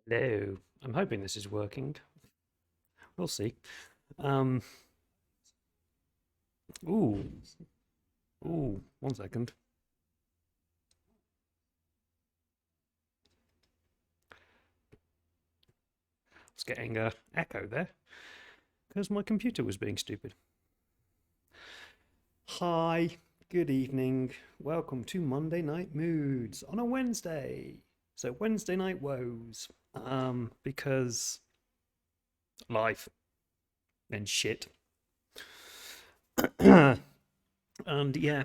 Hello. I'm hoping this is working. We'll see. Um, ooh, ooh, 1 second. I was getting a echo there because my computer was being stupid. Hi, good evening. Welcome to Monday Night Moods on a Wednesday. So Wednesday night woes. Because life and shit. And yeah,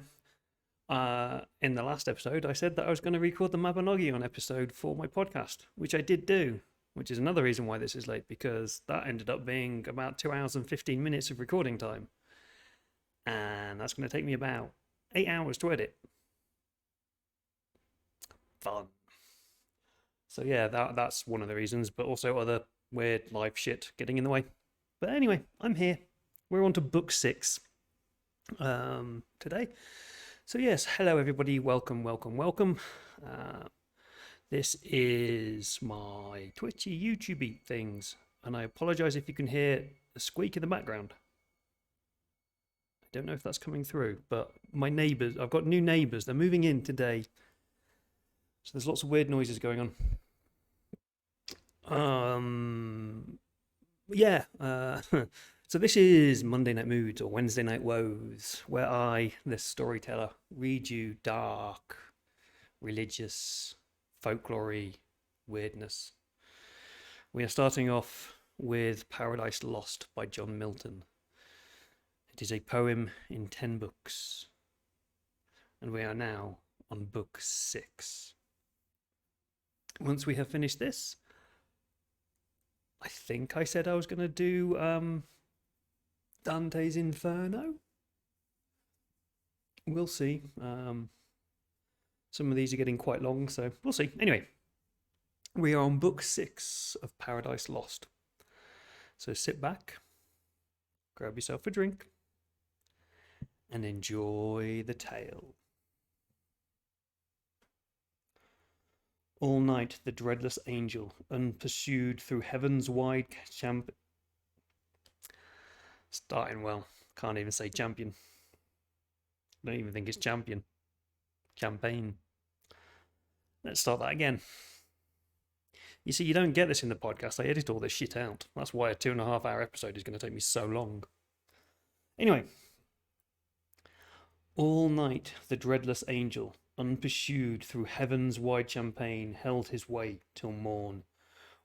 in the last episode, I said that I was going to record the Mabinogion episode for my podcast, which I did do, which is another reason why this is late, because that ended up being about 2 hours and 15 minutes of recording time. And that's going to take me about 8 hours to edit. Fun. So yeah, that's one of the reasons, but also other weird life shit getting in the way. But anyway, I'm here. We're on to book 6 today. So yes, hello everybody, welcome, welcome, welcome. This is my Twitchy YouTube things, and I apologise if you can hear a squeak in the background. I don't know if that's coming through, but my neighbours, I've got new neighbours, they're moving in today, so there's lots of weird noises going on. Yeah, so this is Monday Night Moods or Wednesday Night Woes, where I, the storyteller, read you dark, religious, folklory weirdness. We are starting off with Paradise Lost by John Milton. It is a poem in 10 books, and we are now on book 6. Once we have finished this, I think I said I was going to do Dante's Inferno. We'll see. Some of these are getting quite long, so we'll see. Anyway, we are on book 6 of Paradise Lost. So sit back, grab yourself a drink, and enjoy the tale. All night the dreadless angel, unpursued through heaven's wide Starting well. Can't even say champion. Don't even think it's champion. Champagne. Let's start that again. You see, you don't get this in the podcast. I edit all this shit out. That's why a 2.5 hour episode is going to take me so long. Anyway. All night the dreadless angel, unpursued through heaven's wide champaign, held his way till morn,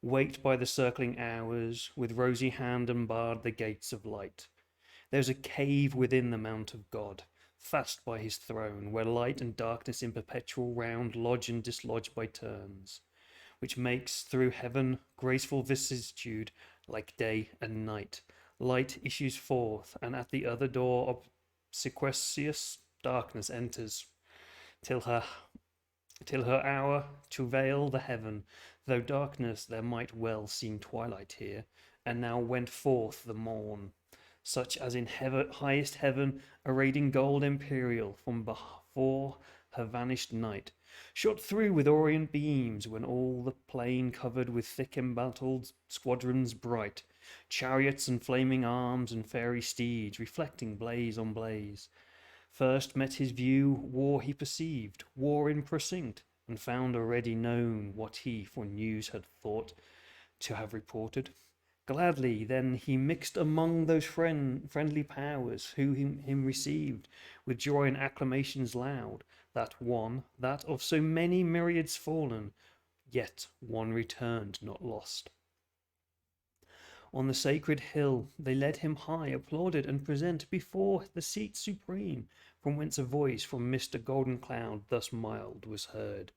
waked by the circling hours, with rosy hand unbarred the gates of light. There's a cave within the mount of God, fast by his throne, where light and darkness in perpetual round lodge and dislodge by turns, which makes through heaven graceful vicissitude like day and night. Light issues forth, and at the other door obsequious darkness enters, till her hour to veil the heaven, though darkness there might well seem twilight here, and now went forth the morn, such as in highest heaven, arrayed in gold imperial, from before her vanished night, shot through with orient beams, when all the plain covered with thick embattled squadrons bright, chariots and flaming arms and fairy steeds, reflecting blaze on blaze. First met his view war he perceived, war in precinct, and found already known what he for news had thought to have reported. Gladly then he mixed among those friendly powers, who him received with joy and acclamations loud, that of so many myriads fallen, yet one returned not lost. On the sacred hill they led him high, applauded and present before the seat supreme, from whence a voice from Mr. Golden Cloud thus mild was heard: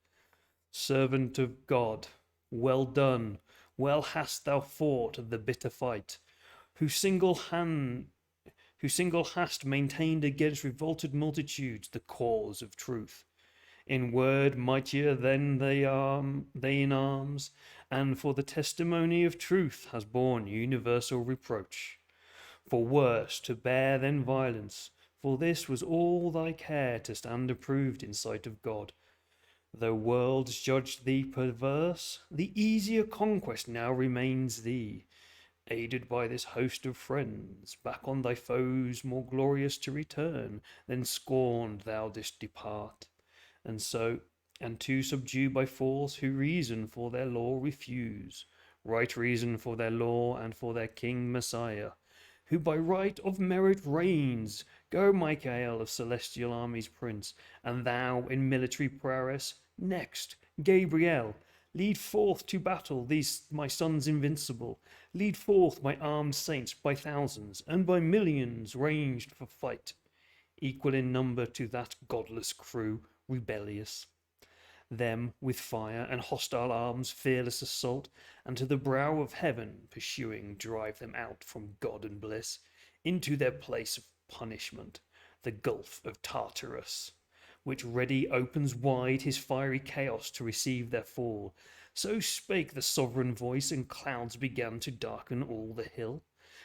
Servant of God, well done, well hast thou fought the bitter fight, who single hast maintained against revolted multitudes the cause of truth. In word mightier than they in arms, and for the testimony of truth has borne universal reproach. For worse to bear than violence, for this was all thy care to stand approved in sight of God. Though worlds judge thee perverse, the easier conquest now remains thee. Aided by this host of friends, back on thy foes more glorious to return, than scorned thou didst depart. And so, and to subdue by force who reason for their law refuse, right reason for their law and for their king Messiah, who by right of merit reigns. Go, Michael, of celestial armies prince, and thou in military prowess next, Gabriel, lead forth to battle these my sons invincible. Lead forth my armed saints by thousands and by millions ranged for fight, equal in number to that godless crew rebellious. Them with fire and hostile arms fearless assault, and to the brow of heaven pursuing drive them out from God and bliss into their place of punishment, the gulf of Tartarus, which ready opens wide his fiery chaos to receive their fall. So spake the sovereign voice, and clouds began to darken all the hill,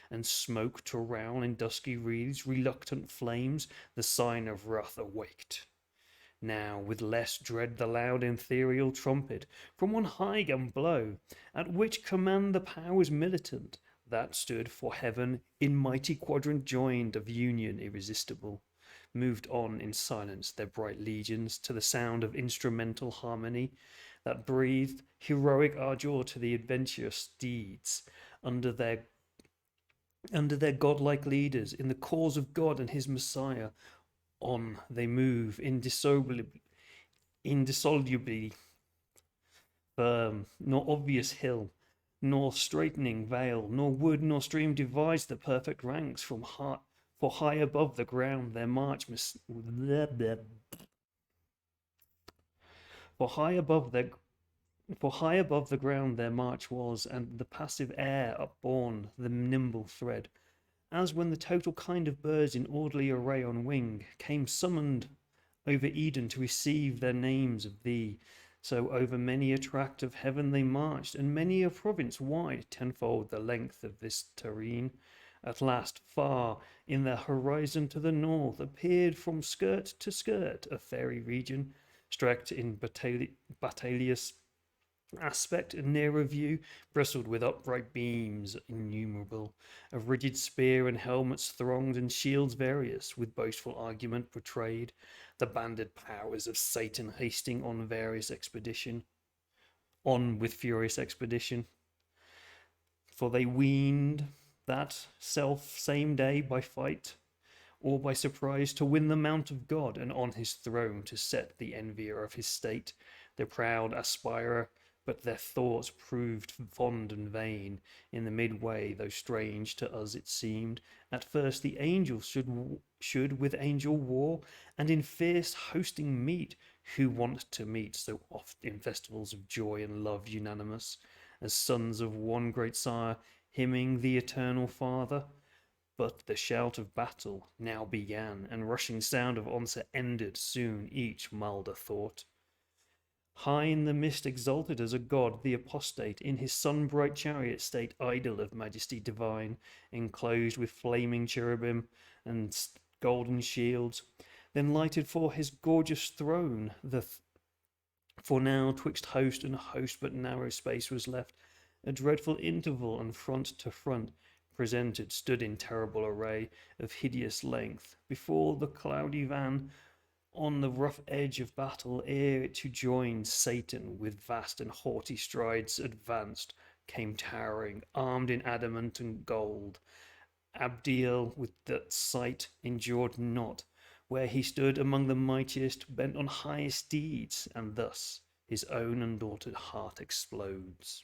and smoke to round in dusky wreaths, reluctant flames, the sign of wrath awaked. Now with less dread the loud ethereal trumpet from on high gan blow, at which command the powers militant that stood for heaven in mighty quadrant joined of union irresistible, moved on in silence their bright legions to the sound of instrumental harmony that breathed heroic ardour to the adventurous steeds under their godlike leaders in the cause of God and his Messiah. On they move indissolubly firm, nor obvious hill, nor straightening vale, nor wood, nor stream divides the perfect ranks from high, for high above the ground their march must. For high above their For high above the ground their march was, and the passive air upborne the nimble thread, as when the total kind of birds in orderly array on wing came summoned over Eden to receive their names of thee, so over many a tract of heaven they marched, and many a province wide, tenfold the length of this terrene. At last, far in the horizon to the north, appeared from skirt to skirt a fairy region, streaked in battailous aspect and nearer view, bristled with upright beams innumerable, of rigid spear and helmets thronged, and shields various, with boastful argument portrayed, the banded powers of Satan hasting on with furious expedition. For they weened that self same day by fight or by surprise to win the mount of God, and on his throne to set the envier of his state, the proud aspirer. But their thoughts proved fond and vain in the midway, though strange to us it seemed. At first the angels should with angel war, and in fierce hosting meet, who want to meet so oft in festivals of joy and love unanimous, as sons of one great sire, hymning the eternal Father. But the shout of battle now began, and rushing sound of onset ended soon each milder thought. High in the mist exalted as a god, the apostate in his sun-bright chariot state, idol of majesty divine, enclosed with flaming cherubim and golden shields, then lighted for his gorgeous throne. For now twixt host and host but narrow space was left, a dreadful interval, and front to front presented stood in terrible array of hideous length before the cloudy van on the rough edge of battle, ere it to join Satan with vast and haughty strides advanced, came towering, armed in adamant and gold. Abdiel with that sight endured not, where he stood among the mightiest, bent on highest deeds, and thus his own undaunted heart explodes.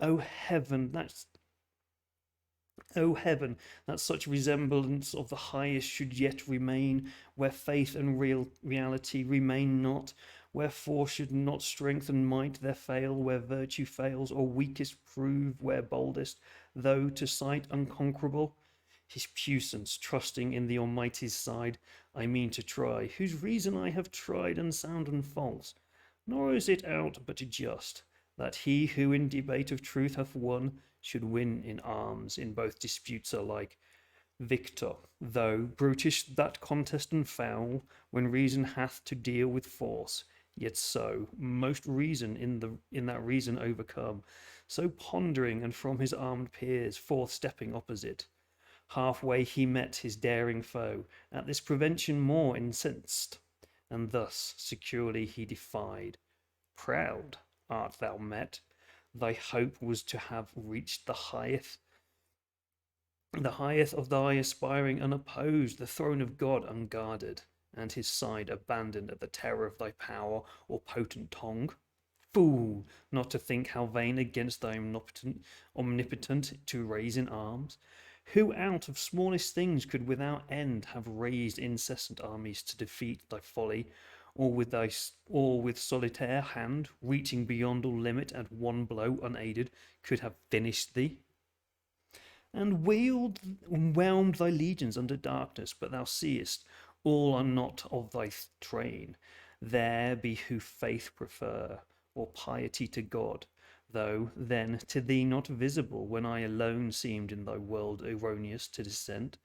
O heaven, that such resemblance of the highest should yet remain, where faith and reality remain not, where force should not strength and might there fail, where virtue fails, or weakest prove, where boldest, though to sight unconquerable. His puissance, trusting in the Almighty's side, I mean to try, whose reason I have tried unsound and false. Nor is it aught but just, that he who in debate of truth hath won, should win in arms in both disputes alike. Victor, though brutish that contest and foul, when reason hath to deal with force, Yet so most reason in that reason overcome, so pondering, and from his armed peers forth stepping opposite, halfway he met his daring foe, at this prevention more incensed, and thus securely he defied. Proud art thou met, thy hope was to have reached the highest of thy aspiring unopposed, the throne of God unguarded, and his side abandoned at the terror of thy power or potent tongue. Fool, not to think how vain against thy omnipotent to raise in arms. Who out of smallest things could without end have raised incessant armies to defeat thy folly, or with solitaire hand, reaching beyond all limit, at one blow unaided, could have finished thee? And whelmed thy legions under darkness, but thou seest all are not of thy train. There be who faith prefer, or piety to God, though then to thee not visible, when I alone seemed in thy world erroneous to dissent.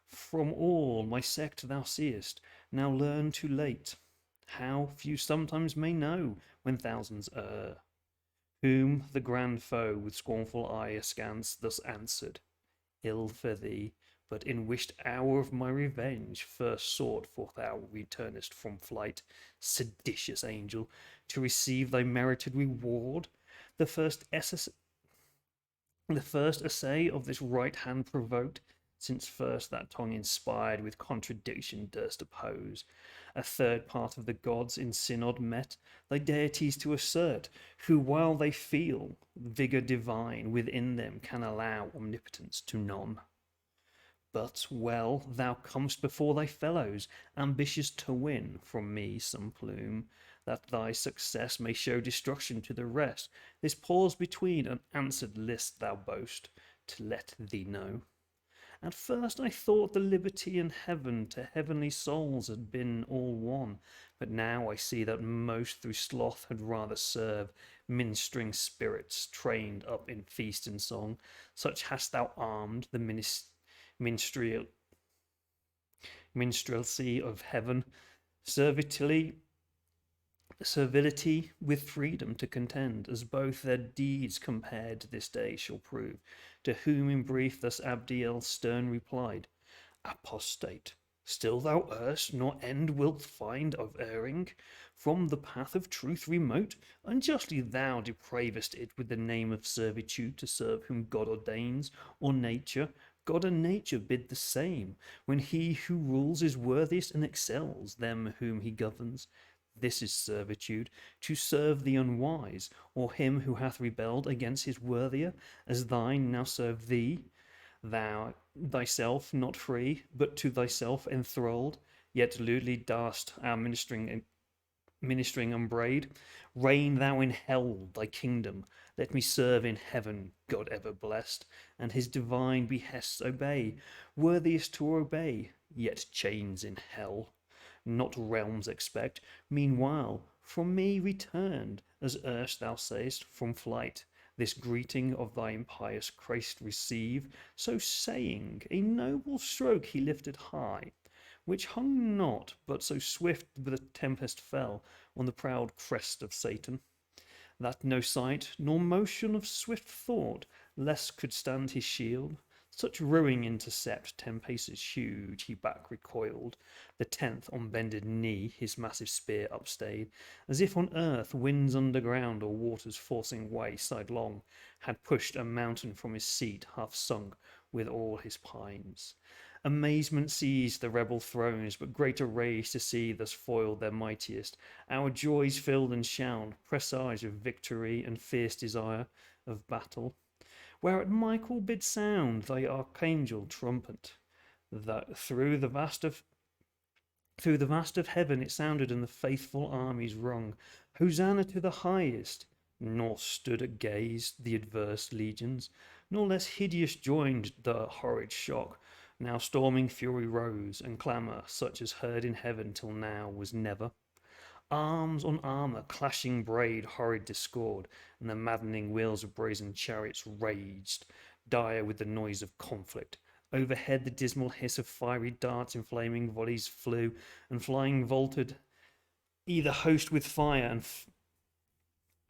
From all my sect thou seest, now learn too late, how few sometimes may know when thousands err. Whom the grand foe with scornful eye askance thus answered: Ill for thee, but in wished hour of my revenge, first sought forth thou returnest from flight, seditious angel, to receive thy merited reward. The first essay of this right hand provoked, since first that tongue inspired with contradiction durst oppose. A third part of the gods in synod met, thy deities to assert, who while they feel vigour divine within them can allow omnipotence to none. But well thou comest before thy fellows, ambitious to win from me some plume, that thy success may show destruction to the rest. This pause between unanswered list thou boast, to let thee know. At first I thought the liberty and heaven to heavenly souls had been all one, but now I see that most through sloth had rather serve ministering spirits trained up in feast and song. Such hast thou armed the minstrel minstrelsy of heaven, servility with freedom to contend, as both their deeds compared this day shall prove. To whom in brief thus Abdiel stern replied: Apostate, still thou erst, nor end wilt find of erring, from the path of truth remote. Unjustly thou depravest it with the name of servitude, to serve whom God ordains, or nature. God and nature bid the same, when he who rules is worthiest and excels them whom he governs. This is servitude, to serve the unwise, or him who hath rebelled against his worthier, as thine now serve thee. Thou thyself not free, but to thyself enthralled, yet lewdly darst our ministering upbraid. Reign thou in hell, thy kingdom, let me serve in heaven, God ever blessed, and his divine behests obey, worthiest to obey, yet chains in hell not realms expect. Meanwhile, from me returned, as erst thou sayest, from flight, this greeting of thy impious Christ receive. So saying, a noble stroke he lifted high, which hung not, but so swift with a tempest fell on the proud crest of Satan, that no sight nor motion of swift thought less could stand his shield. Such ruin intercept 10 paces huge, he back recoiled, the 10th on bended knee his massive spear upstayed, as if on earth winds underground, or waters forcing way sidelong, had pushed a mountain from his seat, half sunk with all his pines. Amazement seized the rebel thrones, but greater rage to see thus foiled their mightiest. Our joys filled and shout, presage of victory and fierce desire of battle. Whereat Michael bid sound thy archangel trumpet, that through the vast of heaven it sounded, and the faithful armies rung Hosanna to the highest. Nor stood at gaze the adverse legions, nor less hideous joined the horrid shock. Now storming fury rose, and clamour such as heard in heaven till now was never. Arms on armour, clashing braid horrid discord, and the maddening wheels of brazen chariots raged, dire with the noise of conflict. Overhead the dismal hiss of fiery darts in flaming volleys flew, and flying vaulted either host with fire and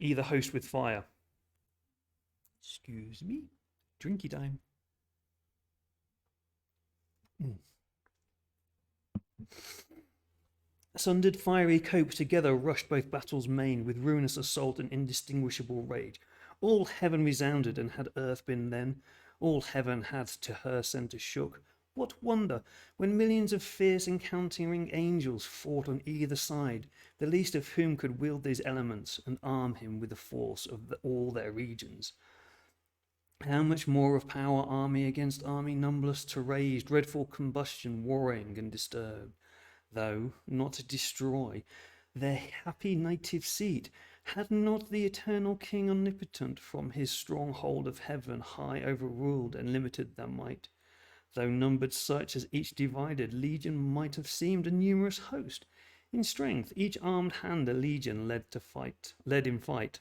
either host with fire. Excuse me, drinky time. Sundered fiery cope together rushed both battles main, with ruinous assault and indistinguishable rage. All heaven resounded, and had earth been then, all heaven had to her centre shook. What wonder, when millions of fierce encountering angels fought on either side, the least of whom could wield these elements, and arm him with the force of all their regions? How much more of power army against army numberless to raise dreadful combustion, warring and disturbed, though not to destroy their happy native seat, had not the eternal King omnipotent from his stronghold of heaven high overruled and limited their might. Though numbered such as each divided legion might have seemed a numerous host, in strength each armed hand a legion led in fight.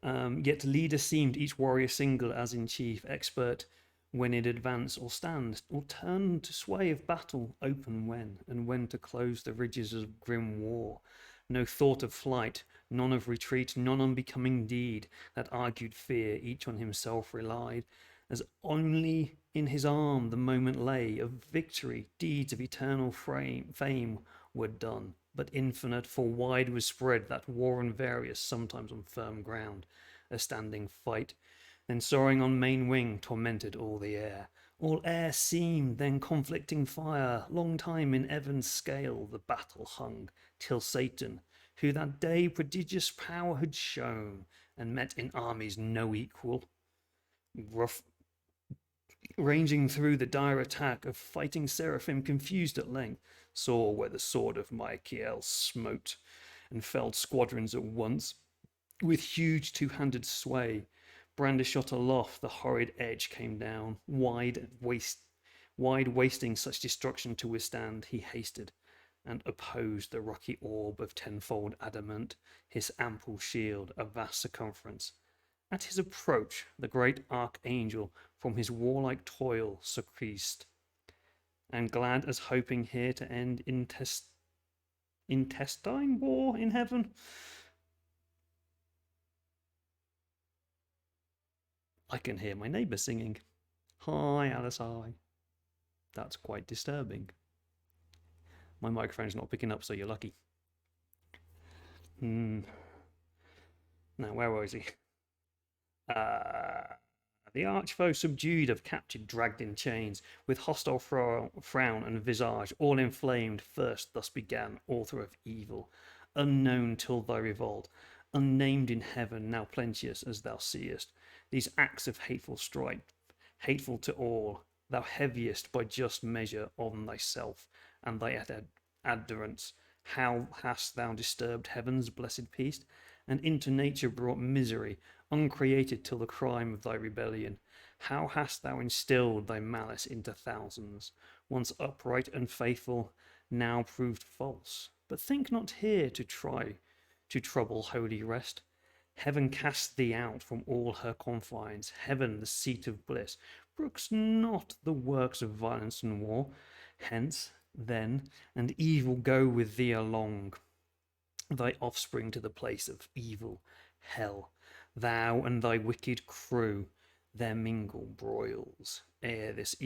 Yet leader seemed each warrior single as in chief, expert when in advance or stand, or turn to sway of battle, open when, and when to close the ridges of grim war. No thought of flight, none of retreat, none unbecoming deed that argued fear, each on himself relied, as only in his arm the moment lay of victory, deeds of eternal fame were done, but infinite, for wide was spread that war and various, sometimes on firm ground, a standing fight, then soaring on main wing, tormented all the air. All air seemed then conflicting fire, long time in Evan's scale the battle hung, till Satan, who that day prodigious power had shown, and met in armies no equal, ranging through the dire attack of fighting seraphim, confused at length, saw where the sword of Michael smote, and felled squadrons at once, with huge two-handed sway. Brandish shot aloft, the horrid edge came down, wide wasting such destruction to withstand, he hasted, and opposed the rocky orb of tenfold adamant, his ample shield, a vast circumference. At his approach, the great archangel from his warlike toil surceased, and glad as hoping here to end intestine war in heaven. I can hear my neighbour singing. Hi, Alice, hi. That's quite disturbing. My microphone's not picking up, so you're lucky. Now, where was he? The archfoe subdued, of captured, dragged in chains, with hostile frown and visage all inflamed, first thus began, author of evil, unknown till thy revolt, unnamed in heaven, now plenteous as thou seest, these acts of hateful strife, hateful to all, thou heaviest by just measure on thyself and thy adherents. How hast thou disturbed heaven's blessed peace, and into nature brought misery, uncreated till the crime of thy rebellion? How hast thou instilled thy malice into thousands, once upright and faithful, now proved false? But think not here to try to trouble holy rest. Heaven casts thee out from all her confines. Heaven, the seat of bliss, brooks not the works of violence and war. Hence, then, and evil go with thee along, thy offspring to the place of evil, hell. Thou and thy wicked crew there mingle broils, ere this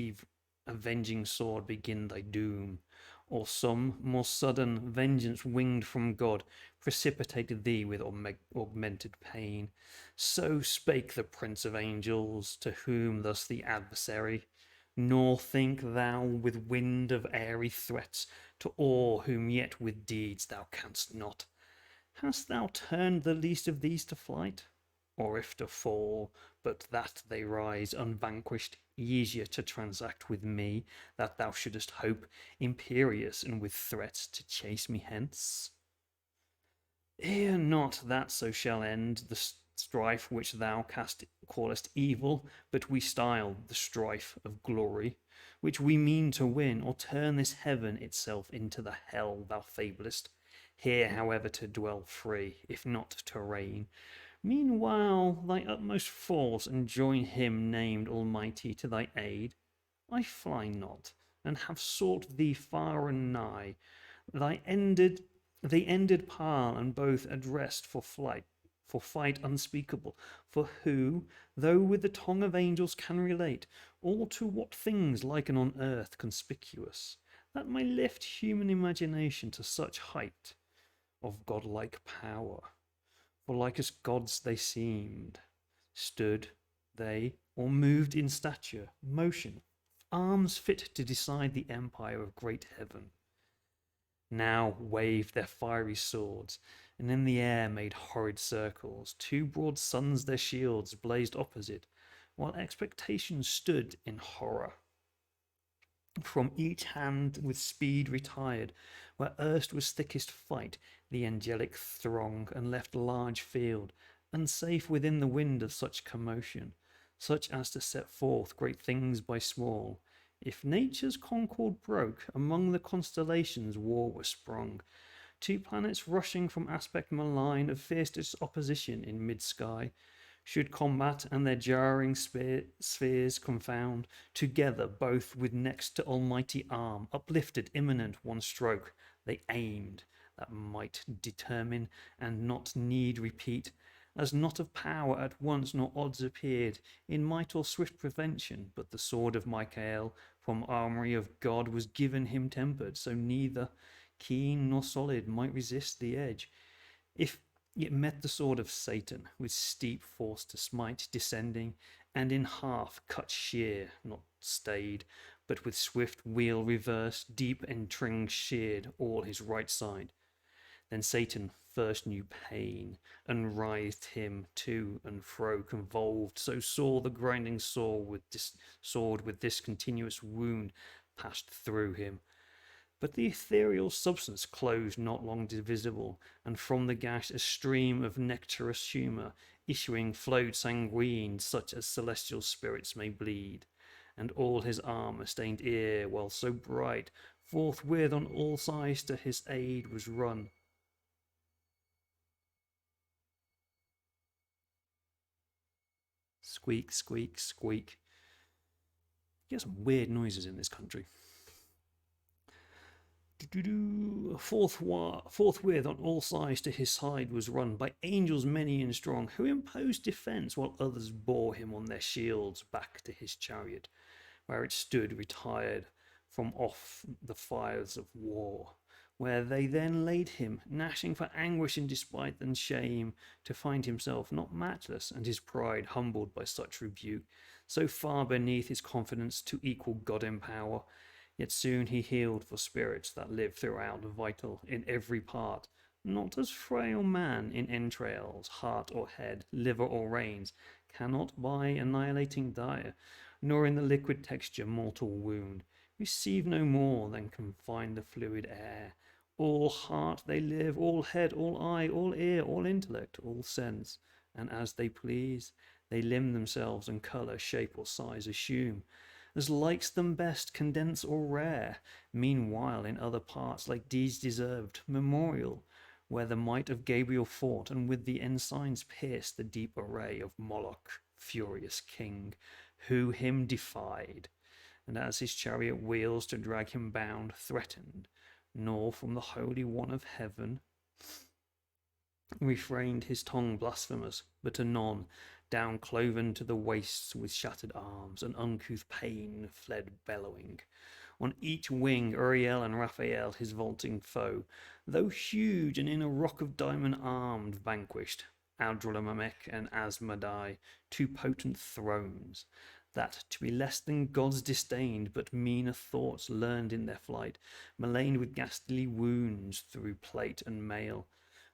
avenging sword begin thy doom, or some more sudden vengeance winged from God precipitated thee with augmented pain. So spake the Prince of Angels, to whom thus the adversary. Nor think thou with wind of airy threats to awe whom yet with deeds thou canst not. Hast thou turned the least of these to flight? Or if to fall, but that they rise unvanquished, easier to transact with me, that thou shouldest hope, imperious and with threats, to chase me hence? Ere not that so shall end the strife which thou callest evil, but we style the strife of glory, which we mean to win, or turn this heaven itself into the hell thou fablest, here however to dwell free, if not to reign. Meanwhile thy utmost force, and join him named Almighty to thy aid. I fly not, and have sought thee far and nigh. Thy ended They ended parle, and both addressed for fight unspeakable. For who, though with the tongue of angels can relate all to what things liken on earth conspicuous, that may lift human imagination to such height of godlike power? For like as gods they seemed, stood they, or moved in stature, motion, arms fit to decide the empire of great heaven. Now waved their fiery swords, and in the air made horrid circles. Two broad suns their shields blazed opposite, while expectation stood in horror. From each hand with speed retired, where erst was thickest fight, the angelic throng, and left large field, unsafe within the wind of such commotion, such as to set forth great things by small. If nature's concord broke, among the constellations war was sprung. Two planets rushing from aspect malign of fiercest opposition in mid-sky, should combat and their jarring spheres confound, together both with next to almighty arm, uplifted imminent one stroke, they aimed, that might determine and not need repeat, as not of power at once nor odds appeared, in might or swift prevention, but the sword of Michael from armoury of God was given him tempered, so neither keen nor solid might resist the edge. If it met the sword of Satan with steep force to smite, descending, and in half cut sheer, not stayed, but with swift wheel reversed, deep entring sheared all his right side. Then Satan first knew pain, and writhed him to and fro convolved, so sore the grinding sword with this continuous wound passed through him. But the ethereal substance closed not long divisible, and from the gash a stream of nectarous humour issuing flowed sanguine, such as celestial spirits may bleed. And all his armour stained ear, while so bright, forthwith on all sides to his aid was run. Squeak, squeak, squeak. You get some weird noises in this country. Forthwith on all sides to his side was run by angels many and strong, who imposed defence, while others bore him on their shields back to his chariot, where it stood retired from off the fires of war, where they then laid him, gnashing for anguish and despite and shame, to find himself not matchless, and his pride humbled by such rebuke, so far beneath his confidence to equal God in power. Yet soon he healed for spirits that live throughout, vital in every part, not as frail man in entrails, heart or head, liver or reins, cannot by annihilating dire, nor in the liquid texture mortal wound, receive no more than can find the fluid air. All heart they live, all head, all eye, all ear, all intellect, all sense, and as they please, they limn themselves and colour, shape or size assume, as likes them best, condense or rare. Meanwhile in other parts, like deeds deserved, memorial, where the might of Gabriel fought, and with the ensigns pierced the deep array of Moloch, furious king, who him defied, and as his chariot wheels to drag him bound, threatened, nor from the Holy One of heaven refrained his tongue blasphemous, but anon, down cloven to the waists with shattered arms, and uncouth pain fled bellowing. On each wing Uriel and Raphael, his vaulting foe, though huge and in a rock of diamond armed, vanquished. Adramelech and Asmodai, two potent thrones, that to be less than gods disdained, but meaner thoughts learned in their flight, maligned with ghastly wounds through plate and mail,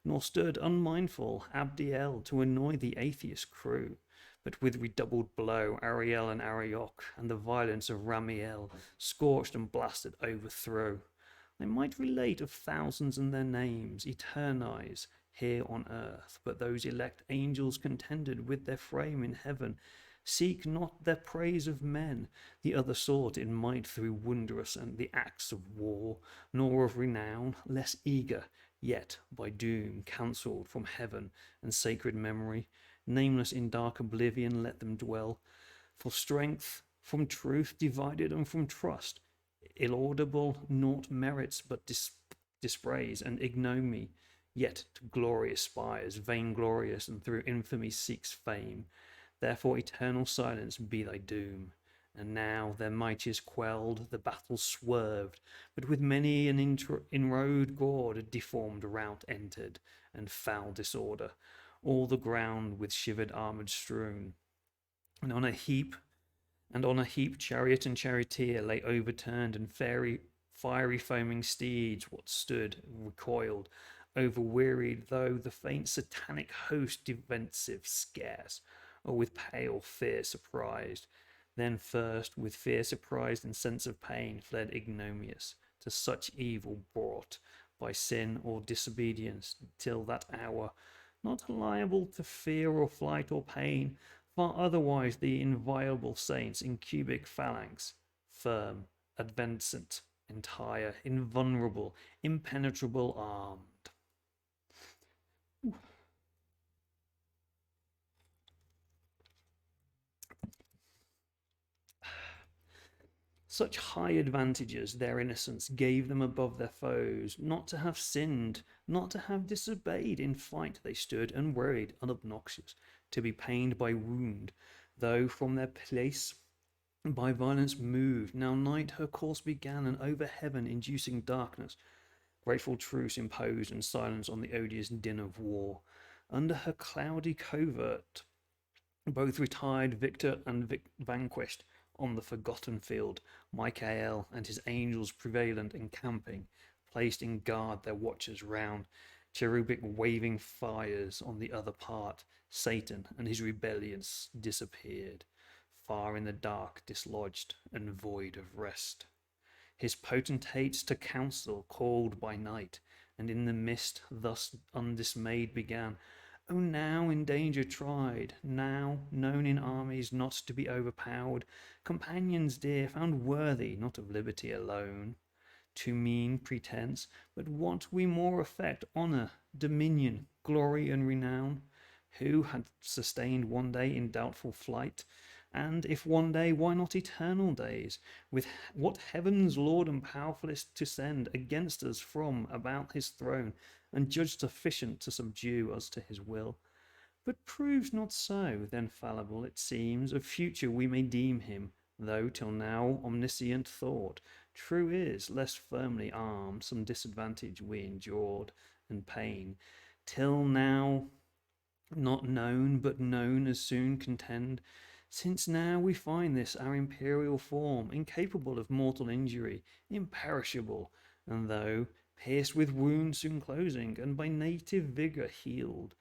nor stood unmindful Abdiel to annoy the atheist crew, but with redoubled blow Ariel and Arioch, and the violence of Ramiel, scorched and blasted overthrow. I might relate of thousands and their names, eternize here on earth, but those elect angels contended with their frame in heaven, seek not their praise of men, the other sought in might through wondrous and the acts of war, nor of renown, less eager, yet by doom cancelled from heaven and sacred memory, nameless in dark oblivion let them dwell, for strength from truth divided and from trust, illaudible naught merits but dispraise and ignominy, yet to glory aspires, vainglorious, and through infamy seeks fame. Therefore eternal silence be thy doom. And now their might is quelled, the battle swerved, but with many an inroad gored, a deformed rout entered, and foul disorder, all the ground with shivered armour strewn. And on a heap chariot and charioteer lay overturned, and fiery foaming steeds what stood recoiled, overwearied though the faint satanic host defensive scarce, or with pale fear surprised. Then first, with fear surprised and sense of pain, fled ignominious to such evil brought by sin or disobedience, till that hour, not liable to fear or flight or pain, far otherwise the inviolable saints in cubic phalanx, firm, advancent, entire, invulnerable, impenetrable, armed. Such high advantages their innocence gave them above their foes, not to have sinned, not to have disobeyed. In fight they stood unworried, unobnoxious, to be pained by wound, though from their place by violence moved. Now night her course began, and over heaven inducing darkness, grateful truce imposed and silence on the odious din of war. Under her cloudy covert, both retired victor and vanquished, on the forgotten field, Michael and his angels prevalent encamping, placed in guard their watchers round, cherubic waving fires on the other part, Satan and his rebellions disappeared, far in the dark dislodged and void of rest. His potentates to council called by night, and in the mist thus undismayed began, O now in danger tried, now known in armies not to be overpowered, companions dear, found worthy not of liberty alone, to mean pretence, but what we more affect, honour, dominion, glory, and renown, who had sustained one day in doubtful flight, and if one day, why not eternal days, with what heaven's Lord and powerful is to send against us from about his throne, and judge sufficient to subdue us to his will. But proves not so, then fallible it seems, of future we may deem him, though till now omniscient thought, true is, less firmly armed, some disadvantage we endured, and pain, till now not known, but known as soon contend, since now we find this our imperial form, incapable of mortal injury, imperishable, and though pierced with wounds soon closing, and by native vigour healed,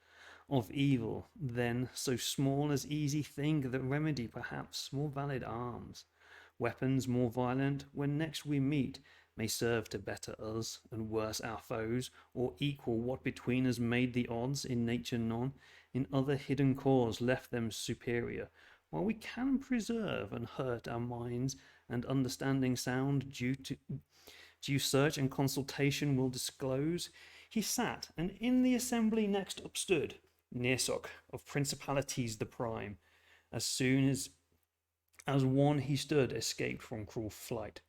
of evil, then so small as easy thing that remedy perhaps more valid arms, weapons more violent, when next we meet, may serve to better us, and worse our foes, or equal what between us made the odds, in nature none, in other hidden cause left them superior, while we can preserve and hurt our minds, and understanding sound due search and consultation will disclose. He sat, and in the assembly next upstood, Nearsoc, of principalities the prime, as soon as one he stood escaped from cruel flight,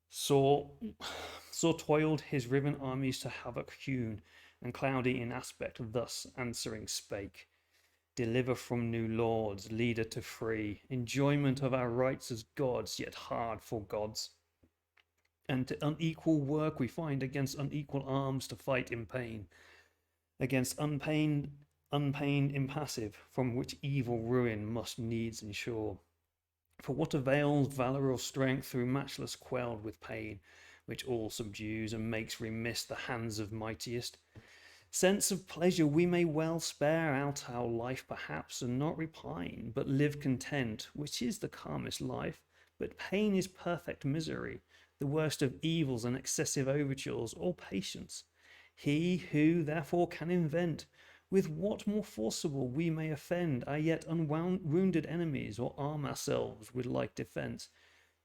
saw toiled his riven armies to havoc hewn, and cloudy in aspect thus answering spake, deliver from new lords, leader to free, enjoyment of our rights as gods, yet hard for gods, and to unequal work we find against unequal arms to fight in pain, against unpained impassive, from which evil ruin must needs ensure. For what avails valour or strength through matchless quelled with pain, which all subdues and makes remiss the hands of mightiest? Sense of pleasure we may well spare out our life perhaps, and not repine, but live content, which is the calmest life. But pain is perfect misery, the worst of evils and excessive overtures, or patience. He who therefore can invent, with what more forcible we may offend our yet unwounded enemies, or arm ourselves with like defence,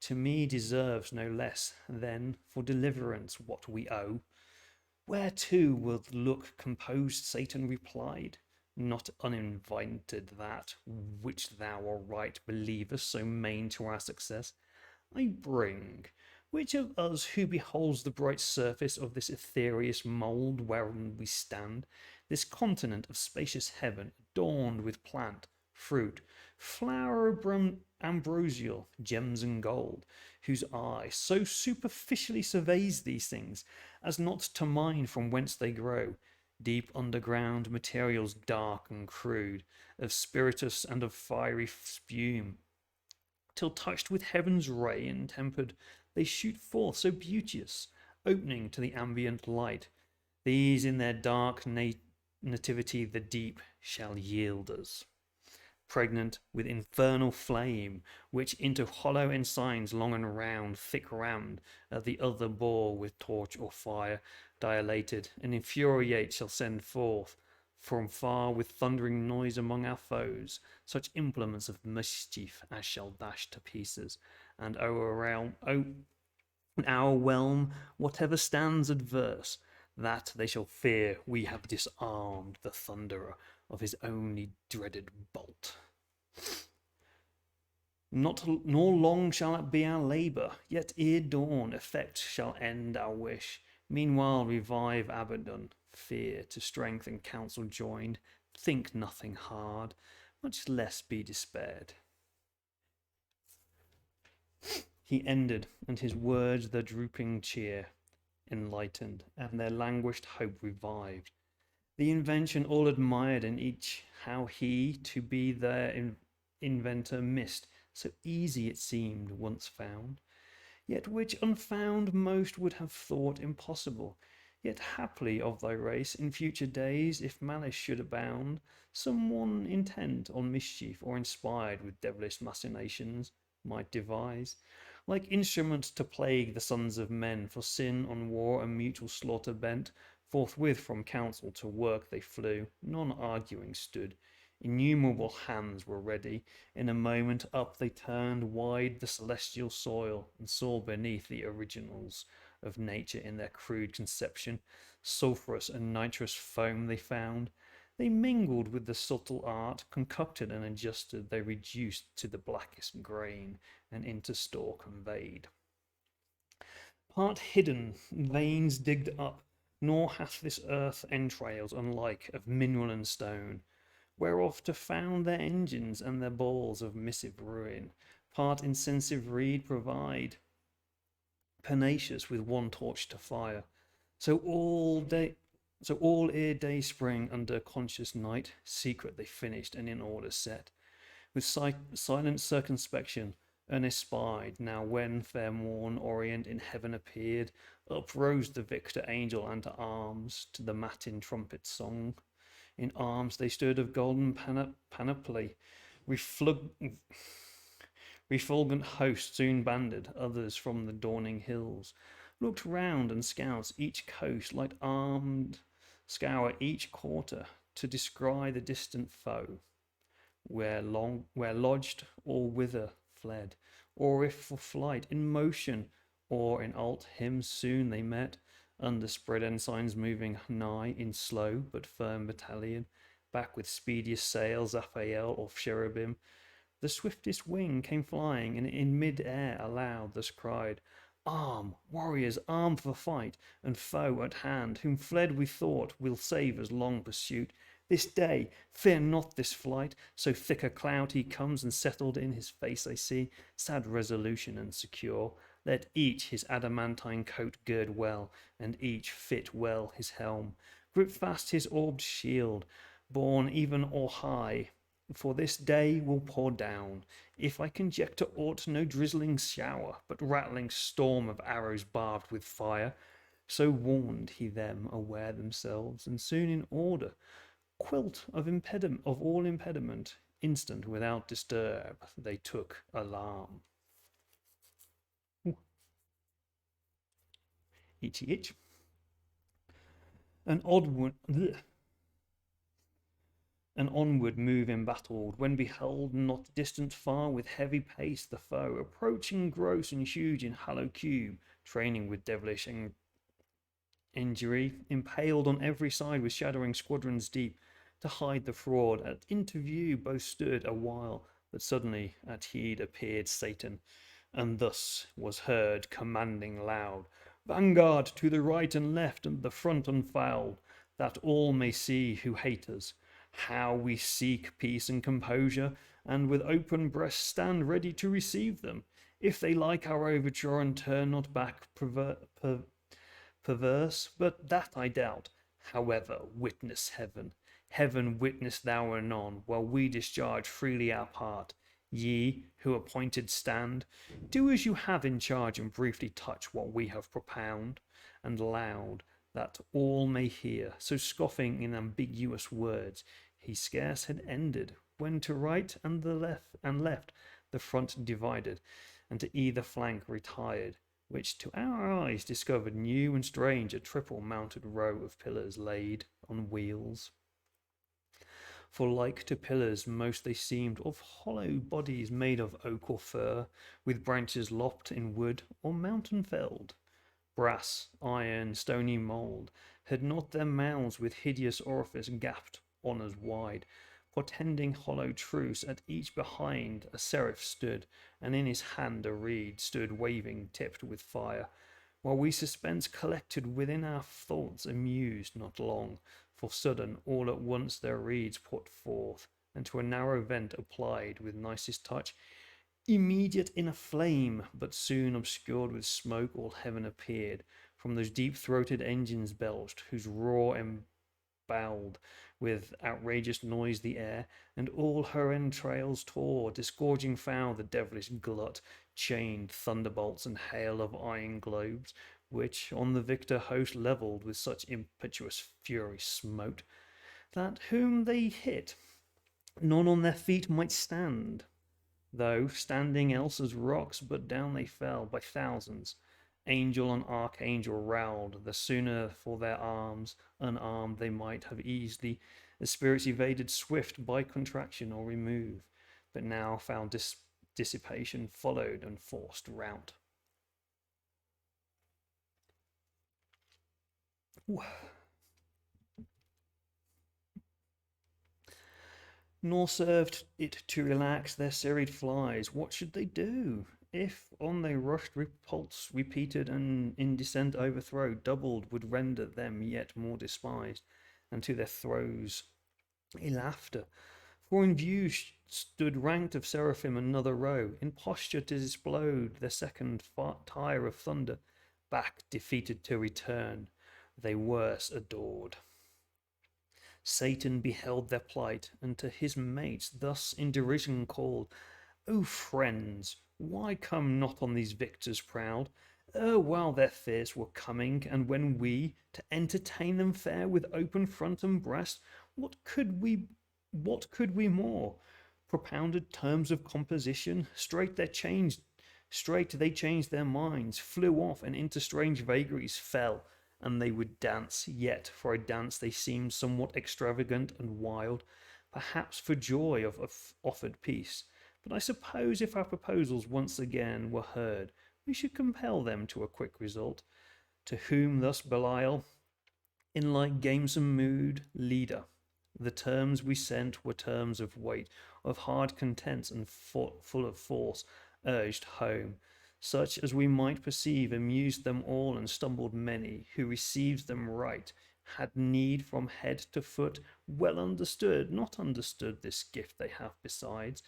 to me deserves no less than for deliverance what we owe. Whereto wilt look composed? Satan replied, not uninvited that, which thou or right believest so main to our success, I bring, Which of us who beholds the bright surface of this ethereous mould whereon we stand, this continent of spacious heaven, adorned with plant, fruit, flower ambrosial, gems and gold, whose eye so superficially surveys these things as not to mind from whence they grow, deep underground materials dark and crude, of spiritus and of fiery spume, till touched with heaven's ray and tempered, they shoot forth so beauteous, opening to the ambient light. These in their dark nativity the deep shall yield us, pregnant with infernal flame, which into hollow ensigns long and round, thick rammed, at the other bore with torch or fire, dilated, and infuriate shall send forth from far with thundering noise among our foes, such implements of mischief as shall dash to pieces, and our realm whatever stands adverse, that they shall fear we have disarmed the thunderer of his only dreaded bolt. Nor long shall it be our labour, yet ere dawn effect shall end our wish. Meanwhile revive Abaddon, fear to strength and counsel joined, think nothing hard, much less be despaired. He ended, and his words their drooping cheer enlightened, and their languished hope revived. The invention all admired, and each how he to be their inventor missed, so easy it seemed once found, yet which unfound most would have thought impossible. Yet haply of thy race in future days, if malice should abound, some one intent on mischief or inspired with devilish machinations might devise, like instruments to plague the sons of men, for sin on war and mutual slaughter bent, forthwith from council to work they flew, none arguing stood. Innumerable hands were ready. In a moment up they turned wide the celestial soil, and saw beneath the originals of nature in their crude conception. Sulphurous and nitrous foam they found. They mingled with the subtle art, concocted and adjusted, they reduced to the blackest grain, and into store conveyed. Part hidden, veins digged up, nor hath this earth entrails unlike of mineral and stone, whereof to found their engines and their balls of missive ruin. Part insensive reed provide, pernicious with one torch to fire. So all ere day spring under conscious night, secret they finished and in order set. With silent circumspection, earnest spied. Now when fair morn orient in heaven appeared, up rose the victor angel and to arms, to the matin trumpet song. In arms they stood of golden panoply, refulgent hosts soon banded, others from the dawning hills looked round, and scouts each coast like armed scour each quarter to descry the distant foe, where lodged or whither fled, or if for flight in motion or in alt him soon they met, under spread ensigns moving nigh in slow but firm battalion, back with speediest sail Zaphael or cherubim. The swiftest wing came flying, and in mid-air aloud thus cried, "Arm, warriors, arm for fight, and foe at hand, whom fled we thought will save us long pursuit. This day, fear not this flight, so thick a cloud he comes, and settled in his face I see sad resolution and secure. Let each his adamantine coat gird well, and each fit well his helm. Grip fast his orbed shield, borne even or high, for this day will pour down, if I conjecture aught, no drizzling shower, but rattling storm of arrows barbed with fire." So warned he them aware themselves, and soon in order, quilt of all impediment, instant without disturb, they took alarm. Itchy itch. An onward move embattled, when beheld not distant far with heavy pace the foe, approaching gross and huge in hollow cube, training with devilish injury, impaled on every side with shadowing squadrons deep, to hide the fraud. At interview both stood a while, but suddenly at heed appeared Satan, And thus was heard commanding loud, "Vanguard to the right and left, and the front unfouled, that all may see who hate us, how we seek peace and composure, and with open breast stand ready to receive them, if they like our overture and turn not back perverse, but that I doubt. However, witness heaven. Heaven witness thou anon, while we discharge freely our part. Ye, who appointed stand, do as you have in charge, and briefly touch what we have propound, and loud, that all may hear. So scoffing in ambiguous words, he scarce had ended, when to right and the left the front divided, and to either flank retired, which to our eyes discovered new and strange a triple mounted row of pillars laid on wheels. For like to pillars most they seemed, of hollow bodies made of oak or fir, with branches lopped in wood or mountain felled. Brass, iron, stony mould, had not their mouths with hideous orifice gapped on as wide, portending hollow truce. At each behind a seraph stood, and in his hand a reed stood waving, tipped with fire. While we suspense collected within our thoughts, amused not long, for sudden all at once their reeds put forth, and to a narrow vent applied with nicest touch, immediate in a flame, but soon obscured with smoke, all heaven appeared, from those deep-throated engines belched, whose roar embowled with outrageous noise the air, and all her entrails tore, disgorging foul the devilish glut, chained thunderbolts and hail of iron globes, which on the victor host levelled with such impetuous fury smote, that whom they hit, none on their feet might stand, though standing else as rocks, but down they fell by thousands. Angel and archangel rowled the sooner for their arms, unarmed they might have easily, as spirits evaded swift by contraction or remove, but now found dissipation followed and forced rout. Nor served it to relax their serried flies. What should they do? If on they rushed, repulse repeated, and in descent overthrow, doubled would render them yet more despised, and to their throes a laughter. For in view stood ranked of seraphim another row, in posture to explode their second tire of thunder, back defeated to return, they worse adored. Satan beheld their plight, and to his mates thus in derision called, O friends, why come not on these victors proud? While their fears were coming, and when we to entertain them fair with open front and breast, what could we more? Propounded terms of composition, straight they changed their minds, flew off, and into strange vagaries fell, and they would dance, yet for a dance they seemed somewhat extravagant and wild, perhaps for joy of offered peace. But I suppose if our proposals once again were heard, we should compel them to a quick result. To whom thus Belial, in like gamesome mood, leader, the terms we sent were terms of weight, of hard contents and full of force, urged home, such as we might perceive amused them all, and stumbled many who received them right, had need from head to foot, well understood, not understood this gift they have besides.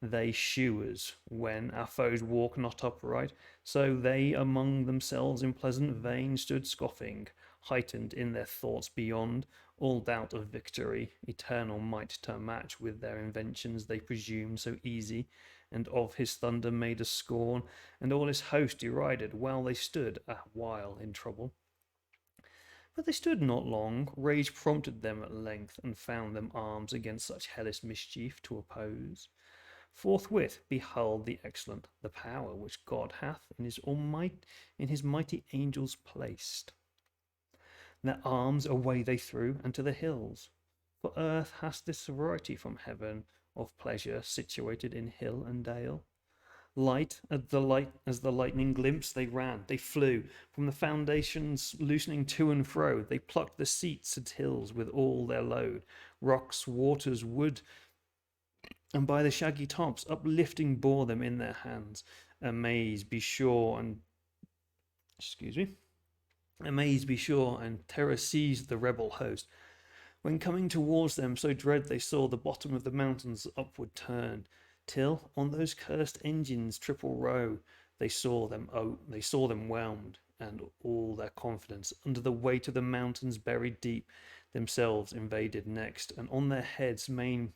They shewers, when our foes walk not upright, so they among themselves in pleasant vein stood scoffing, heightened in their thoughts beyond all doubt of victory, eternal might to match with their inventions they presumed so easy, and of his thunder made a scorn, and all his host derided, while they stood a while in trouble. But they stood not long, rage prompted them at length, and found them arms against such hellish mischief to oppose. Forthwith beheld the excellent the power which God hath in his mighty angels placed. Their arms away they threw, and to the hills. For earth has this sorority from heaven of pleasure situated in hill and dale. Light as the lightning glimpse they ran, they flew from the foundations, loosening to and fro. They plucked the seats at hills with all their load, rocks, waters, wood, and by the shaggy tops uplifting bore them in their hands, Amaze, be sure, and excuse me. Amaze, be sure, and terror seized the rebel host. When coming towards them, so dread they saw the bottom of the mountains upward turn, till on those cursed engines triple row they saw them whelmed, and all their confidence under the weight of the mountains buried deep, themselves invaded next, and on their heads main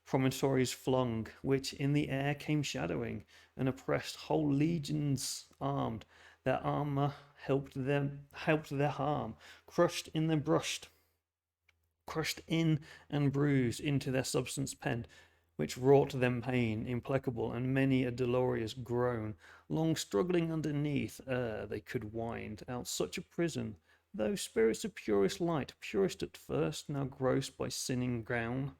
promontories flung, which in the air came shadowing, and oppressed whole legions armed. Their armor helped their harm, crushed in the brushed crushed in and bruised into their substance pent, which wrought them pain implacable and many a dolorous groan, long struggling underneath, ere they could wind out such a prison. Though spirits of purest light, purest at first, now grossed by sinning ground,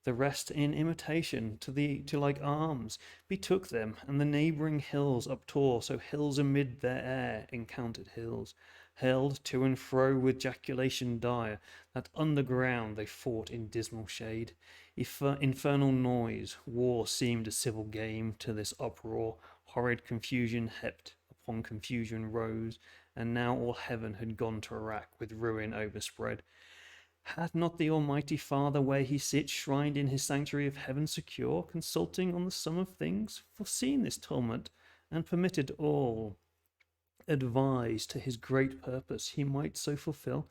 the rest in imitation to like arms betook them, and the neighbouring hills uptore, so hills amid their air encountered hills, held to and fro with jaculation dire, that underground they fought in dismal shade. Infernal noise, war seemed a civil game to this uproar, horrid confusion heaped upon confusion rose, and now all heaven had gone to wrack with ruin overspread. Hath not the Almighty Father, where he sits shrined in his sanctuary of heaven secure, consulting on the sum of things, foreseen this tumult, and permitted all, advised to his great purpose he might so fulfill,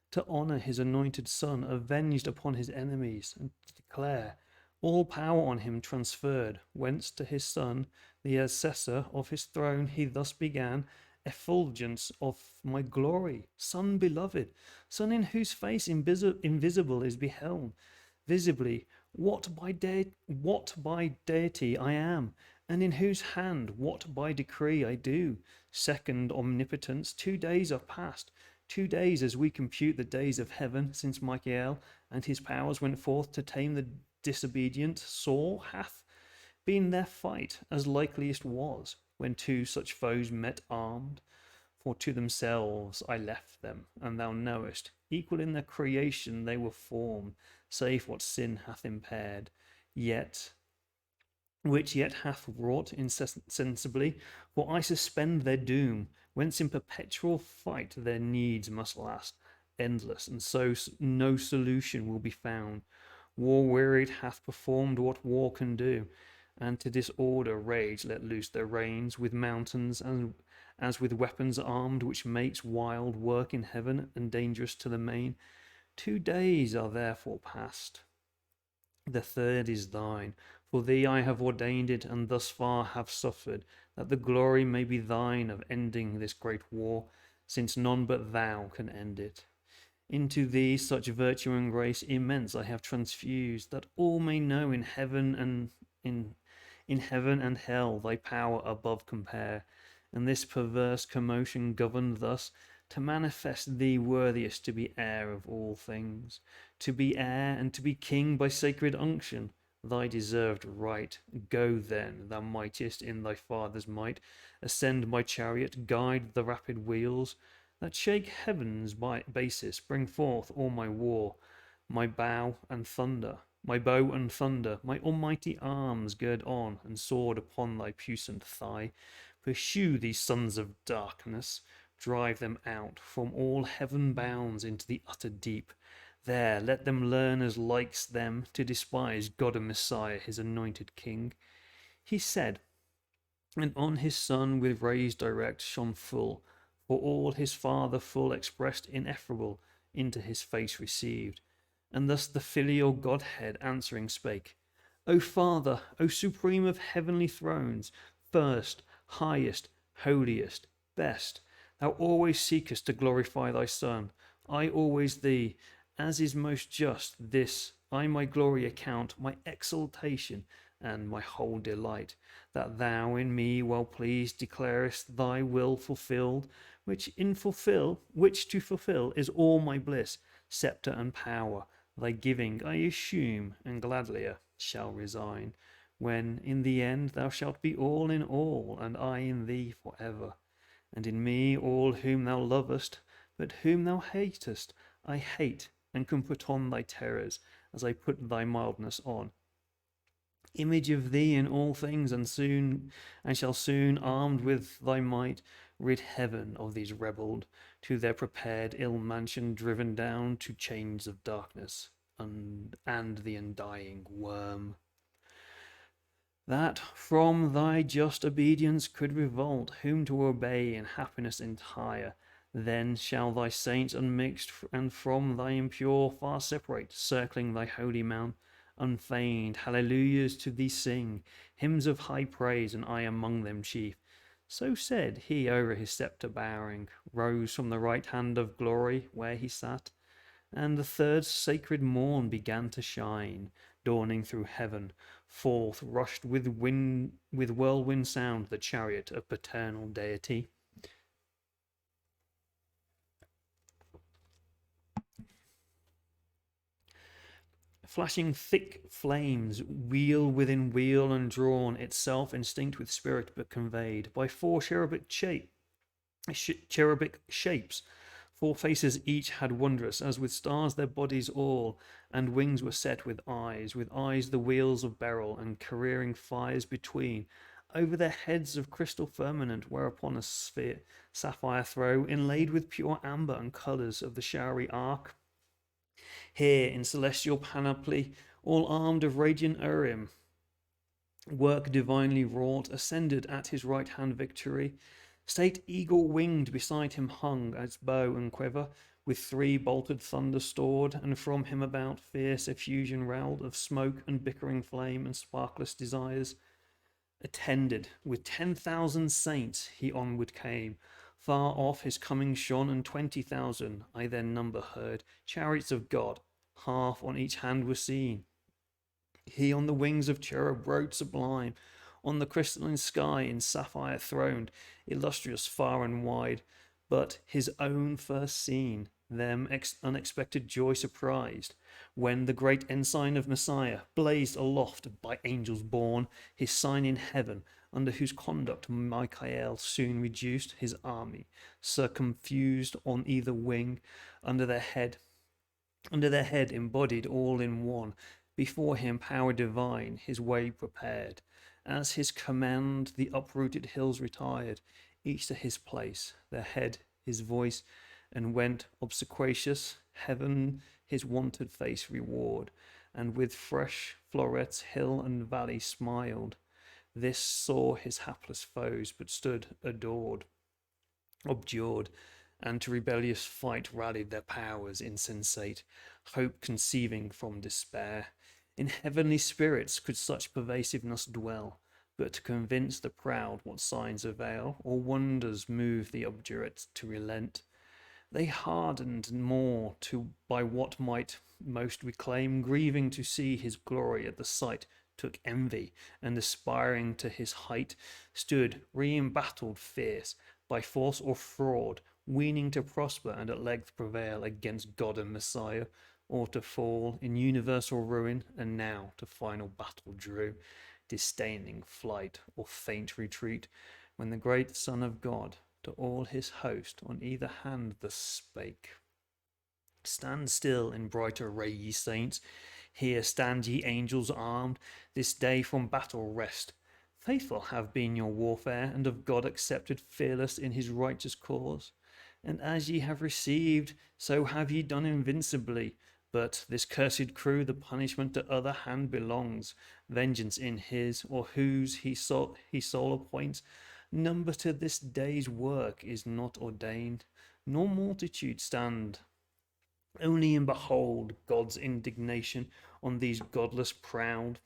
to honour his anointed Son, avenged upon his enemies, and to declare all power on him transferred, whence to his Son, the assessor of his throne, he thus began, effulgence of my glory, Son beloved, Son in whose face invisible is beheld, visibly, what by deity I am, and in whose hand what by decree I do. Second omnipotence, 2 days are past, 2 days as we compute the days of heaven, since Michael and his powers went forth to tame the disobedient. Sore hath been their fight, as likeliest was, when two such foes met armed. For to themselves I left them, and thou knowest, equal in their creation they were formed, save what sin hath impaired, yet which yet hath wrought insensibly, for I suspend their doom, whence in perpetual fight their needs must last, endless, and so no solution will be found. War wearied hath performed what war can do, and to disorder rage let loose their reins, with mountains and as with weapons armed, which makes wild work in heaven and dangerous to the main. 2 days are therefore past, the third is thine. For thee I have ordained it, and thus far have suffered, that the glory may be thine of ending this great war, since none but thou can end it. Into thee such virtue and grace immense I have transfused, that all may know in heaven and hell thy power above compare, and this perverse commotion governed thus, to manifest thee worthiest to be heir of all things, to be heir and to be king by sacred unction, thy deserved right. Go then, thou mightiest in thy father's might, ascend my chariot, guide the rapid wheels that shake heaven's basis, bring forth all my war, my bow and thunder, my bow and thunder, my almighty arms gird on, and sword upon thy puissant thigh. Pursue these sons of darkness, drive them out from all heaven bounds into the utter deep. There let them learn as likes them to despise God and Messiah, his anointed King. He said, and on his Son with rays direct shone full, for all his Father full expressed ineffable into his face received. And thus the filial Godhead answering spake, O Father, O supreme of heavenly thrones, first, highest, holiest, best, thou always seekest to glorify thy Son, I always thee, as is most just. This I my glory account, my exaltation, and my whole delight, that thou in me well pleased declarest thy will fulfilled, which to fulfill is all my bliss, sceptre and power, thy giving I assume, and gladlier shall resign, when in the end thou shalt be all in all, and I in thee for ever, and in me all whom thou lovest, but whom thou hatest I hate, and can put on thy terrors, as I put thy mildness on. image of thee in all things, and shall soon, armed with thy might, rid heaven of these rebelled, to their prepared ill mansion driven down to chains of darkness, and the undying worm that from thy just obedience could revolt, whom to obey in happiness entire. Then shall thy saints unmixed and from thy impure far separate, circling thy holy mount, unfeigned hallelujahs to thee sing, hymns of high praise, and I among them chief. So said he, o'er his sceptre bowing, rose from the right hand of glory where he sat, and the third sacred morn began to shine, dawning through heaven. Forth rushed with whirlwind sound the chariot of paternal deity. Flashing thick flames, wheel within wheel undrawn, itself instinct with spirit but conveyed by four cherubic shapes. Four faces each had wondrous, as with stars their bodies all, and wings were set with eyes the wheels of beryl, and careering fires between. Over their heads of crystal firmament, whereupon a sphere sapphire throw, inlaid with pure amber and colours of the showery arc. Here in celestial panoply, all armed of radiant Urim, work divinely wrought, ascended at his right hand victory. State eagle winged beside him hung as bow and quiver, with three bolted thunder stored, and from him about fierce effusion railed of smoke and bickering flame and sparkless desires. Attended with 10,000 saints he onward came. Far off his coming shone, and 20,000 I their number heard. Chariots of God, half on each hand were seen. He on the wings of cherub rode sublime, on the crystalline sky in sapphire throned, illustrious far and wide. But his own first seen, them unexpected joy surprised, when the great ensign of Messiah blazed aloft by angels borne, his sign in heaven, under whose conduct Michael soon reduced his army, circumfused on either wing, under their head embodied all in one. Before him power divine his way prepared. As his command the uprooted hills retired, each to his place, their head his voice, and went obsequious. Heaven his wonted face reward, and with fresh florets hill and valley smiled. This saw his hapless foes, but stood adored, abjured, and to rebellious fight rallied their powers insensate, hope conceiving from despair. In heavenly spirits could such pervasiveness dwell, but to convince the proud what signs avail, or wonders move the obdurate to relent. They hardened more to by what might most reclaim, grieving to see his glory at the sight, took envy, and aspiring to his height, stood re-embattled fierce, by force or fraud, weening to prosper and at length prevail against God and Messiah, or to fall in universal ruin, and now to final battle drew, disdaining flight or faint retreat, when the great Son of God to all his host on either hand thus spake. Stand still in bright array, ye saints, here stand ye angels armed, this day from battle rest. Faithful have been your warfare, and of God accepted, fearless in his righteous cause. And as ye have received, so have ye done invincibly. But this cursed crew, the punishment to other hand belongs, vengeance in his, or whose he sole appoints. Number to this day's work is not ordained, nor multitude stand. Only in behold God's indignation on these godless poured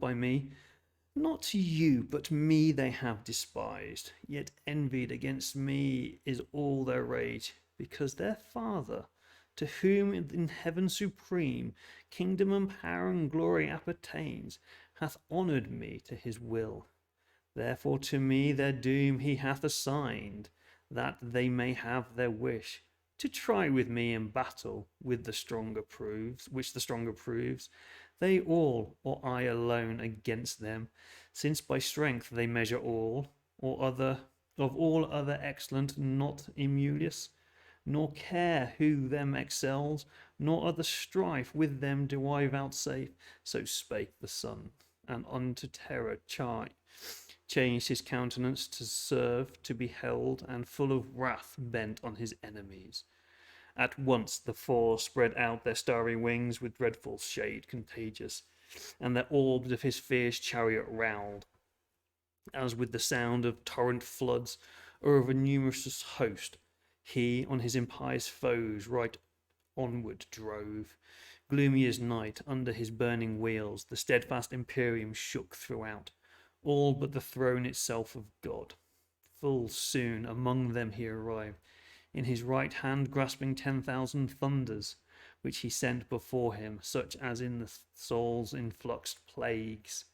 by me. Not you, but me they have despised, yet envied against me is all their rage, because their Father, to whom in heaven supreme kingdom and power and glory appertains, hath honoured me to his will. Therefore to me their doom he hath assigned, that they may have their wish, to try with me in battle, which the stronger proves. They all, or I alone against them, since by strength they measure all, or other of all other excellent, not emulous, nor care who them excels, nor other strife with them do I vouchsafe. So spake the sun, and unto terror changed his countenance to serve to be held, and full of wrath bent on his enemies. At once the four spread out their starry wings with dreadful shade contagious, and their orbs of his fierce chariot round, as with the sound of torrent floods, or of a numerous host. He on his impious foes right onward drove. Gloomy as night, under his burning wheels, the steadfast imperium shook throughout, all but the throne itself of God. Full soon among them he arrived, in his right hand grasping 10,000 thunders, which he sent before him, such as in the soul's influxed plagues.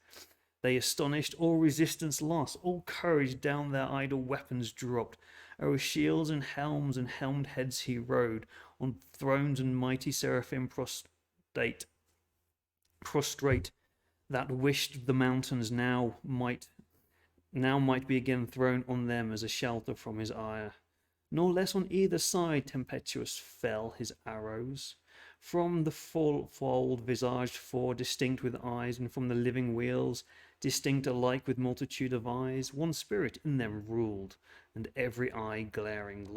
They astonished, all resistance lost, all courage down their idle weapons dropped. O'er shields and helms and helmed heads he rode, on thrones and mighty seraphim prostrate, that wished the mountains now might be again thrown on them as a shelter from his ire. Nor less on either side tempestuous fell his arrows. From the fold visaged four, distinct with eyes, and from the living wheels, distinct alike with multitude of eyes, one spirit in them ruled, and every eye glared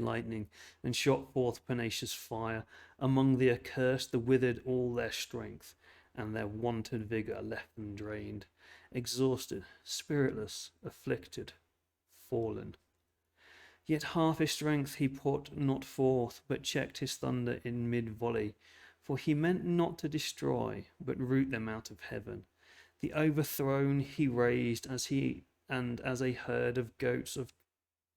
lightning, and shot forth pernicious fire. Among the accursed, the withered all their strength, and their wonted vigour left them drained, exhausted, spiritless, afflicted, fallen. Yet half his strength he put not forth, but checked his thunder in mid-volley, for he meant not to destroy, but root them out of heaven. The overthrown he raised as a herd of goats of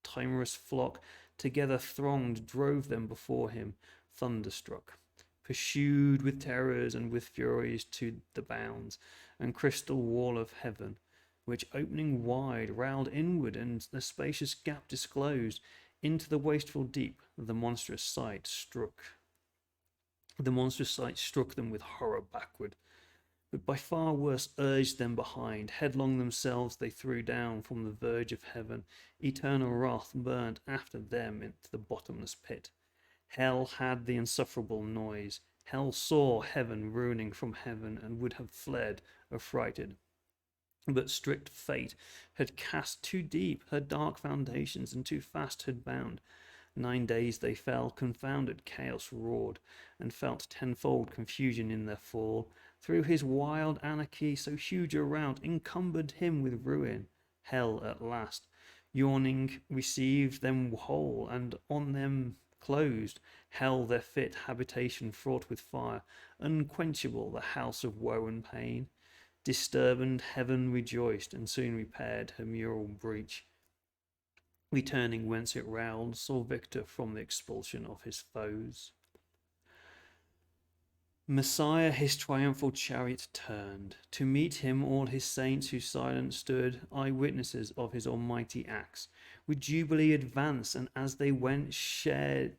timorous flock together thronged drove them before him, thunderstruck, pursued with terrors and with furies to the bounds and crystal wall of heaven, which opening wide railed inward, and the spacious gap disclosed into the wasteful deep. The monstrous sight struck them with horror backward, but by far worse urged them behind. Headlong themselves they threw down from the verge of heaven. Eternal wrath burnt after them into the bottomless pit. Hell had the insufferable noise. Hell saw heaven ruining from heaven, and would have fled affrighted. But strict fate had cast too deep her dark foundations, and too fast had bound. 9 days they fell, confounded chaos roared, and felt tenfold confusion in their fall. Through his wild anarchy, so huge a rout encumbered him with ruin. Hell at last, yawning, received them whole, and on them closed. Hell, their fit habitation, fraught with fire, unquenchable, the house of woe and pain. Disturbed heaven rejoiced, and soon repaired her mural breach. Returning whence it railed, saw victor from the expulsion of his foes. Messiah his triumphal chariot turned. To meet him all his saints who silent stood, eye-witnesses of his almighty acts, with jubilee advanced, and as they went shaded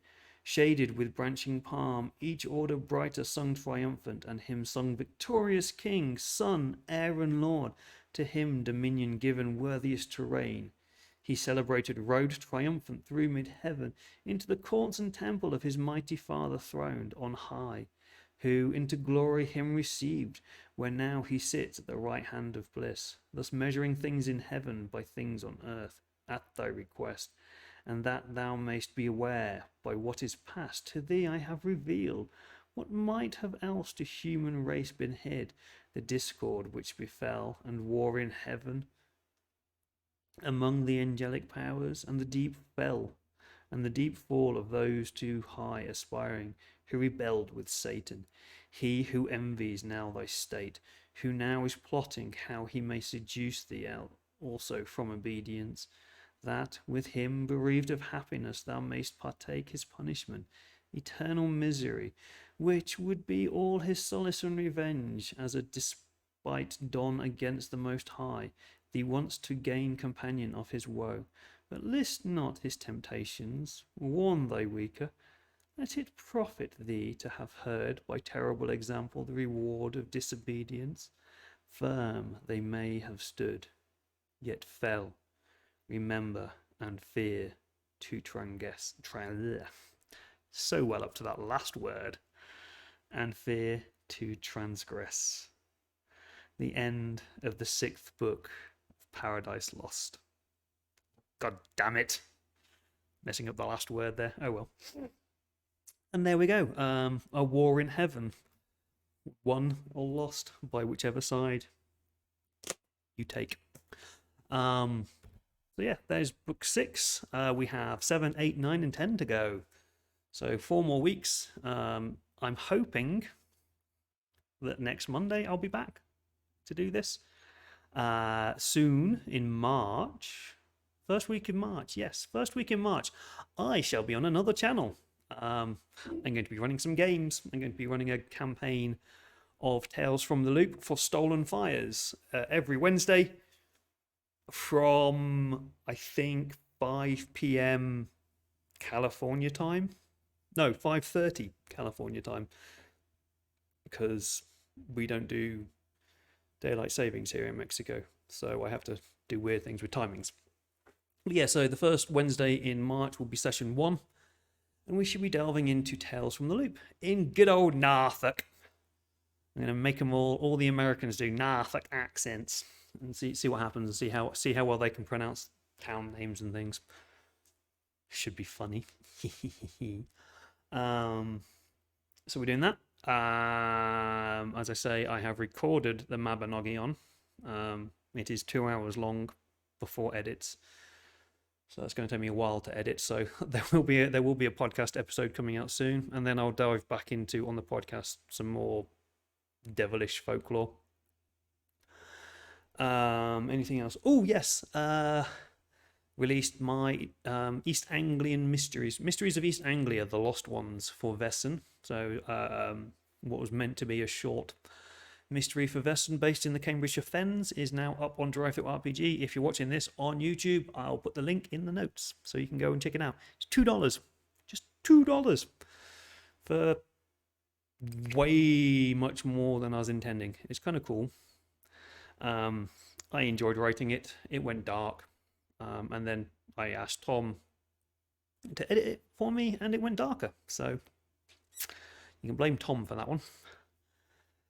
with branching palm, each order brighter sung triumphant, and him sung victorious King, Son, Heir and Lord, to him dominion given worthiest to reign. He celebrated rode triumphant through mid-heaven into the courts and temple of his mighty Father throned on high, who into glory him received, where now he sits at the right hand of bliss, thus measuring things in heaven by things on earth, at thy request. And that thou mayst be aware, by what is past, to thee I have revealed, what might have else to human race been hid, the discord which befell, and war in heaven, among the angelic powers, and the deep fall of those too high aspiring, who rebelled with Satan. He who envies now thy state, who now is plotting how he may seduce thee out also from obedience, that with him, bereaved of happiness, thou mayst partake his punishment, eternal misery, which would be all his solace and revenge, as a despite done against the Most High, thee wants to gain companion of his woe. But list not his temptations, warn thy weaker. Let it profit thee to have heard by terrible example the reward of disobedience. Firm they may have stood, yet fell. Remember and fear to transgress. So well up to that last word. And fear to transgress. The end of the 6th book of Paradise Lost. God damn it. Messing up the last word there. Oh well. And there we go. A war in heaven. Won or lost by whichever side you take. So yeah, there's book 6. We have 7, 8, 9, and 10 to go. So 4 more weeks. I'm hoping that next Monday I'll be back to do this. Soon in March. First week in March, yes, first week in March, I shall be on another channel. I'm going to be running some games. I'm going to be running a campaign of Tales from the Loop for Stolen Fires every Wednesday from, I think, 5 p.m. California time. No, 5:30 California time, because we don't do daylight savings here in Mexico, so I have to do weird things with timings. But yeah, so the first Wednesday in March will be session 1, and we should be delving into Tales from the Loop in good old Narthak. I'm going to make them all the Americans do Narthak accents, and see what happens, and see how well they can pronounce town names and things. Should be funny. So we're doing that. As I say, I have recorded the Mabinogion. It is 2 hours long before edits, so that's going to take me a while to edit. So there will be a podcast episode coming out soon, and then I'll dive back into on the podcast some more devilish folklore. Anything else? Oh yes, released my East Anglian Mysteries of East Anglia, the Lost Ones for Vessen. So what was meant to be a short mystery for Vessen based in the Cambridgeshire Fens is now up on DriveThru RPG. If you're watching this on YouTube, I'll put the link in the notes so you can go and check it out. It's $2, just $2 for way much more than I was intending. It's kind of cool. I enjoyed writing it. It went dark. And then I asked Tom to edit it for me, and it went darker. So you can blame Tom for that one.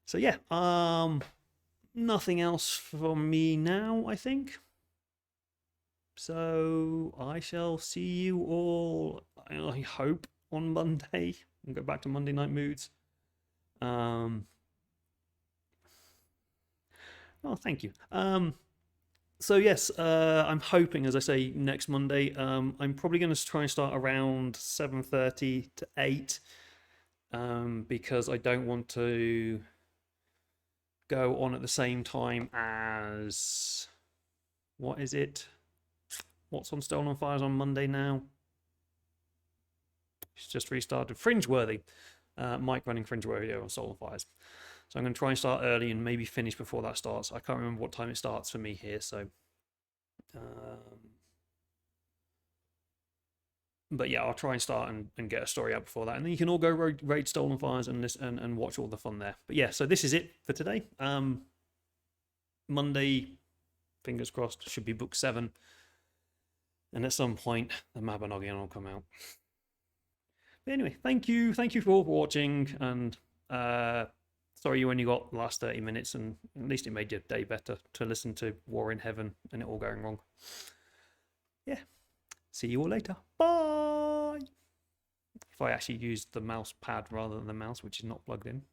So yeah, nothing else from me now, I think. So I shall see you all, I hope, on Monday. We'll go back to Monday Night Moods. Oh, thank you. So yes, I'm hoping, as I say, next Monday. I'm probably going to try and start around 7:30 to 8, because I don't want to go on at the same time as, what is it? What's on Stolen Fires on Monday now? It's just restarted. Fringeworthy. Mike running Fringeworthy on Stolen Fires. So I'm going to try and start early and maybe finish before that starts. I can't remember what time it starts for me here, so... but yeah, I'll try and start and get a story out before that. And then you can all go raid Stolen Fires and listen and watch all the fun there. But yeah, so this is it for today. Monday, fingers crossed, should be book 7. And at some point, the Mabinogion will come out. But anyway, thank you for all for watching, and sorry you only got the last 30 minutes, and at least it made your day better to listen to War in Heaven and it all going wrong. Yeah, see you all later. Bye! If I actually used the mouse pad rather than the mouse, which is not plugged in.